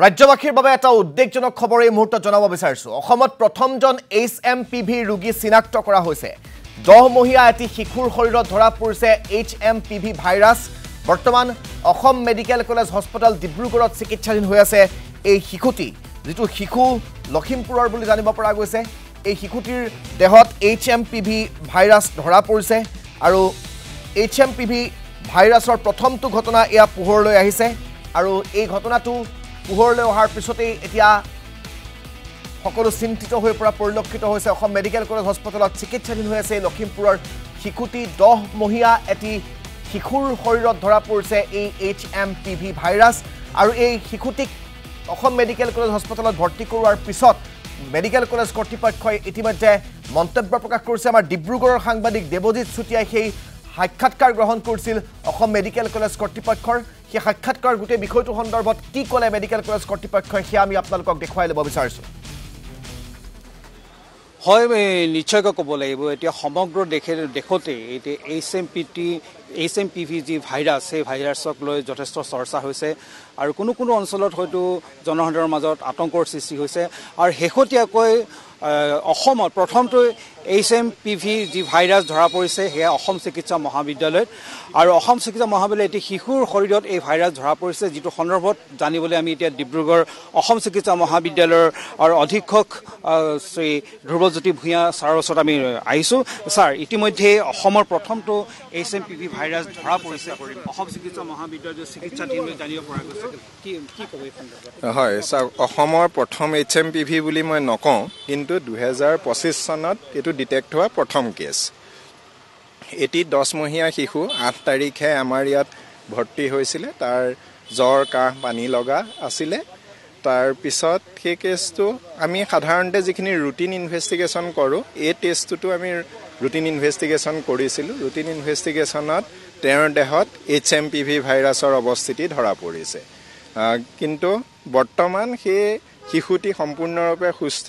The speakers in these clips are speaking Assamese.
ৰাজ্যবাসীৰ বাবে এটা উদ্বেগজনক খবৰ এই মুহূৰ্তত জনাব বিচাৰিছো অসমত প্ৰথমজন HMPV ৰোগী চিনাক্ত কৰা হৈছে 10 মহিয়া এটি শিশুৰ শৰীৰত ধৰা পৰিছে HMPV ভাইৰাছ বৰ্তমান অসম মেডিকেল কলেজ হস্পিটেল ডিব্ৰুগড়ত চিকিৎসাধীন হৈ আছে এই শিশুটি যেটো শিশু লখিমপুৰৰ বুলি জানিব পৰা গৈছে এই শিশুটিৰ দেহত HMPV ভাইৰাছ ধৰা পৰিছে আৰু HMPV ভাইৰাছৰ প্ৰথমটো ঘটনা ইয়া পোহৰলৈ আহিছে আৰু এই ঘটনাটো পোহৰলৈ অহাৰ পিছতে এতিয়া সকলো চিন্তিত হৈ পৰা পৰিলক্ষিত হৈছে অসম মেডিকেল কলেজ হস্পিটেলত চিকিৎসাধীন হৈ আছে লখিমপুৰৰ শিশুটি 10 মহিয়া এটি শিশুৰ শৰীৰত ধৰা পৰিছে এই HMPV ভাইৰাছ আৰু এই শিশুটিক অসম মেডিকেল কলেজ হস্পিটেলত ভৰ্তি কৰোৱাৰ পিছত মেডিকেল কলেজ কৰ্তৃপক্ষই ইতিমধ্যে মন্তব্য প্ৰকাশ কৰিছে আমাৰ ডিব্ৰুগড়ৰ সাংবাদিক দেৱজিৎ চুটিয়াই সেই সাক্ষাৎকাৰ গ্ৰহণ কৰিছিল অসম মেডিকেল কলেজ কৰ্তৃপক্ষৰ সেই সাক্ষাৎকাৰ গোটেই বিষয়টো সন্দৰ্ভত কি ক'লে মেডিকেল কলেজ কৰ্তৃপক্ষই সেয়া আমি আপোনালোকক দেখুৱাই ল'ব বিচাৰিছো হয় নিশ্চয়কৈ ক'ব লাগিব এতিয়া সমগ্ৰ দেশতে এতিয়া HMPV যি ভাইৰাছ সেই ভাইৰাছক লৈ যথেষ্ট চৰ্চা হৈছে আৰু কোনো অঞ্চলত হয়তো জনসাধাৰণৰ মাজত আতংকৰ সৃষ্টি হৈছে আৰু শেহতীয়াকৈ অসমত প্ৰথমটো HMPV যি ভাইৰাছ ধৰা পৰিছে সেয়া অসম চিকিৎসা মহাবিদ্যালয়ত আৰু অসম চিকিৎসা মহাবিদ্যালয়ত এটি শিশুৰ শৰীৰত এই ভাইৰাছ ধৰা পৰিছে যিটো সন্দৰ্ভত জানিবলৈ আমি এতিয়া ডিব্ৰুগড় অসম চিকিৎসা মহাবিদ্যালয়ৰ আৰু অধীক্ষক শ্ৰী ধ্ৰুৱজ্যোতি ভূঞা ছাৰৰ ওচৰত আমি আহিছোঁ ছাৰ ইতিমধ্যে অসমৰ প্ৰথমটো HMPV ভাইৰাছ ধৰা পৰিছে অসম চিকিৎসা মহাবিদ্যালয়ৰ চিকিৎসাধীন জানিব পৰা গৈছে কি ক'ব এই সন্দৰ্ভত হয় ছাৰ অসমৰ প্ৰথম HMPV বুলি মই নকওঁ কিন্তু 2025 চনত এটো ডিটেক্ট হোৱা প্ৰথম কেছ এটি 10 মহিয়া শিশু 8 তাৰিখে আমাৰ ইয়াত ভৰ্তি হৈছিল তাৰ জ্বৰ কাহ পানী লগা আছিল তাৰ পিছত সেই কেছটো আমি সাধাৰণতে যিখিনি ৰুটিন ইনভেষ্টিগেশ্যন কৰো এই টেষ্টটো আমি ৰুটিন ইনভেষ্টিগেশ্যন কৰিছিল ৰুটিন ইনভেষ্টিগেশ্যনত তেওঁৰ দেহত HMPV ভাইৰাছৰ অৱস্থিতি ধৰা পৰিছে কিন্তু বৰ্তমান সেই শিশুটি সম্পূৰ্ণৰূপে সুস্থ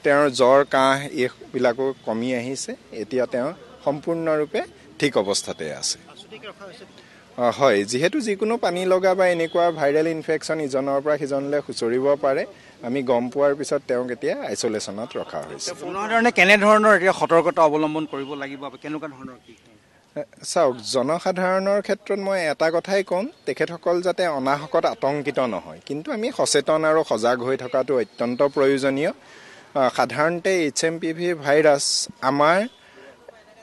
তেওঁৰ জ্বৰ কাহ এইবিলাকো কমি আহিছে এতিয়া তেওঁ সম্পূৰ্ণৰূপে ঠিক অৱস্থাতে আছে হয় যেহেতু যিকোনো পানী লগা বা এনেকুৱা ভাইৰেল ইনফেকশ্যন ইজনৰ পৰা সিজনলৈ খুচৰিব পাৰে আমি গম পোৱাৰ পিছত তেওঁক এতিয়া আইচোলেশ্যনত ৰখা হৈছে কেনে ধৰণৰ এতিয়া সতৰ্কতা অৱলম্বন কৰিব লাগিব কেনেকুৱা ধৰণৰ কি চাওক জনসাধাৰণৰ ক্ষেত্ৰত মই এটা কথাই ক'ম তেখেতসকল যাতে অনাহকত আতংকিত নহয় কিন্তু আমি সচেতন আৰু সজাগ হৈ থকাটো অত্যন্ত প্ৰয়োজনীয় সাধাৰণতে HMPV ভাইৰাছ আমাৰ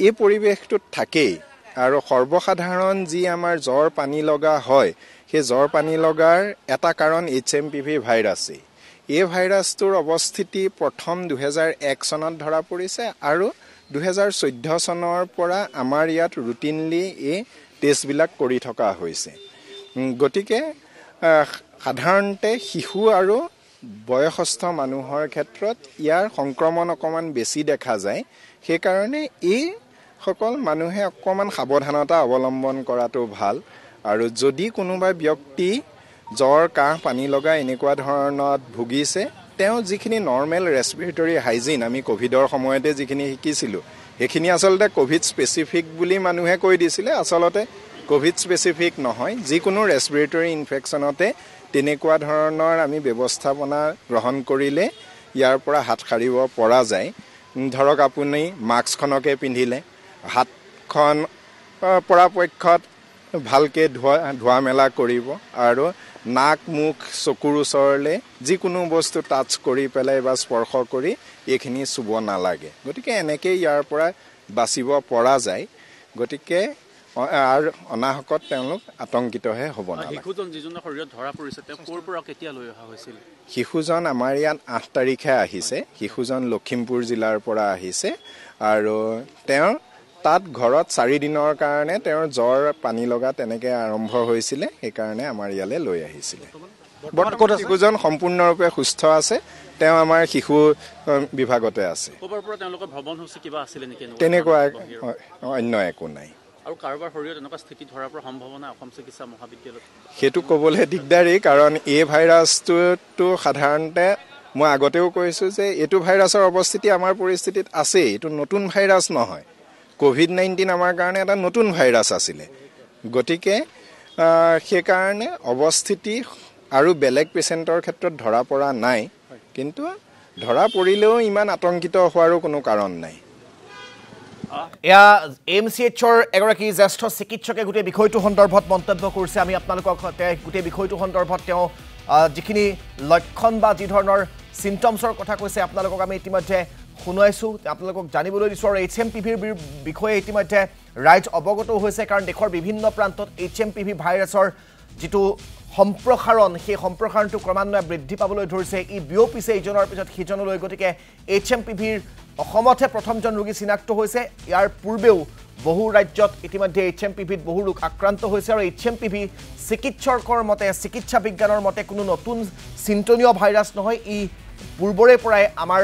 এই পৰিৱেশটোত থাকেই আৰু সৰ্বসাধাৰণ যি আমাৰ জ্বৰ পানী লগা হয় সেই জ্বৰ পানী লগাৰ এটা কাৰণ HMPV ভাইৰাছেই এই ভাইৰাছটোৰ অৱস্থিতি প্ৰথম 2001 চনত ধৰা পৰিছে আৰু 2014 চনৰ পৰা আমাৰ ইয়াত ৰুটিনলি এই টেষ্টবিলাক কৰি থকা হৈছে গতিকে সাধাৰণতে শিশু আৰু বয়সস্থ মানুহৰ ক্ষেত্ৰত ইয়াৰ সংক্ৰমণ অকমান বেছি দেখা যায় সেই কাৰণে এই সকল মানুহে অকমান সাৱধানতা অৱলম্বন কৰাটো ভাল আৰু যদি কোনোবা ব্যক্তি জ্বৰ কাহ পানী লগা এনেকুৱা ধৰণত ভুগিছে তেওঁ যিখিনি নৰ্মেল ৰেসপিৰেটৰী হাইজিন আমি কোভিডৰ সময়তে যিখিনি শিকিছিলোঁ সেইখিনি আচলতে কোভিড স্পেচিফিক বুলি মানুহে কৈ দিছিলে আচলতে কোভিড স্পেচিফিক নহয় যিকোনো ৰেসপিৰেটৰী ইনফেকশ্যনতে তেনেকুৱা ধৰণৰ আমি ব্যৱস্থাপনা গ্ৰহণ কৰিলে ইয়াৰ পৰা হাত সাৰিব পৰা যায় ধৰক আপুনি মাস্কখনকে পিন্ধিলে হাতখন পৰাপক্ষত ভালকৈ ধোৱা মেলা কৰিব আৰু নাক মুখ চকুৰ ওচৰলৈ যিকোনো বস্তু টাচ কৰি পেলাই বা স্পৰ্শ কৰি এইখিনি চুব নালাগে গতিকে এনেকৈ ইয়াৰ পৰা বাচিব পৰা যায় গতিকে আৰু অনাহকত তেওঁলোক আতংকিতহে হ'ব নালাগে শিশুজন যিজনৰ শৰীৰত ধৰা পৰিছে তেওঁ ক'ৰ পৰা কেতিয়া লৈ অহা হৈছিল শিশুজন আমাৰ ইয়াত 8 তাৰিখে আহিছে শিশুজন লখিমপুৰ জিলাৰ পৰা আহিছে আৰু তেওঁ তাত ঘৰত 4 দিনৰ কাৰণে তেওঁৰ জ্বৰ পানী লগা তেনেকৈ আৰম্ভ হৈছিলে সেইকাৰণে আমাৰ ইয়ালৈ লৈ আহিছিলে বৰ্তমান শিশুজন সম্পূৰ্ণৰূপে সুস্থ আছে তেওঁ আমাৰ শিশু বিভাগতে আছে ক'ৰ পৰা তেওঁলোকৰ ভ্ৰমণসূচী কিবা আছিল নেকি তেনেকুৱা অন্য একো নাই আৰু কাৰোবাৰ শৰীৰত এনেকুৱা স্থিতি ধৰাৰ পৰা সম্ভাৱনা অসম চিকিৎসা মহাবিদ্যালয়ত সেইটো ক'বলৈ দিগদাৰী কাৰণ এই ভাইৰাছটো সাধাৰণতে মই আগতেও কৈছোঁ যে এইটো ভাইৰাছৰ অৱস্থিতি আমাৰ পৰিস্থিতিত আছেই এইটো নতুন ভাইৰাছ নহয় COVID-19 আমাৰ কাৰণে এটা নতুন ভাইৰাছ আছিলে গতিকে সেই কাৰণে অৱস্থিতি আৰু বেলেগ পেচেণ্টৰ ক্ষেত্ৰত ধৰা পৰা নাই কিন্তু ধৰা পৰিলেও ইমান আতংকিত হোৱাৰো কোনো কাৰণ নাই এয়া এমচিএইচৰ এগৰাকী জ্যেষ্ঠ চিকিৎসকে গোটেই বিষয়টো সন্দৰ্ভত মন্তব্য কৰিছে আমি আপোনালোকক গোটেই বিষয়টো সন্দৰ্ভত তেওঁ যিখিনি লক্ষণ বা যি ধৰণৰ চিম্পটমছৰ কথা কৈছে আপোনালোকক আমি ইতিমধ্যে শুনাইছোঁ আপোনালোকক জানিবলৈ দিছোঁ আৰু HMPVৰ বিষয়ে ইতিমধ্যে ৰাইজ অৱগত হৈছে কাৰণ দেশৰ বিভিন্ন প্ৰান্তত HMPV ভাইৰাছৰ যিটো সম্প্ৰসাৰণ সেই সম্প্ৰসাৰণটো ক্ৰমান্বয়ে বৃদ্ধি পাবলৈ ধৰিছে ই বিয়পিছে ইজনৰ পিছত সিজনলৈ গতিকে HMPVৰ অসমতে প্ৰথমজন ৰোগী চিনাক্ত হৈছে ইয়াৰ পূৰ্বেও বহু ৰাজ্যত ইতিমধ্যে HMPVত বহু লোক আক্ৰান্ত হৈছে আৰু HMPV চিকিৎসকৰ মতে চিকিৎসা বিজ্ঞানৰ মতে কোনো নতুন চিন্তনীয় ভাইৰাছ নহয় ই পূৰ্বৰে পৰাই আমাৰ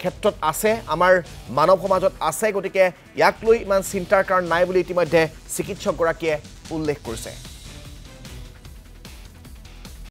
ক্ষেত্ৰত আছে আমাৰ মানৱ সমাজত আছে গতিকে ইয়াক লৈ ইমান চিন্তাৰ কাৰণ নাই বুলি ইতিমধ্যে চিকিৎসকগৰাকীয়ে উল্লেখ কৰিছে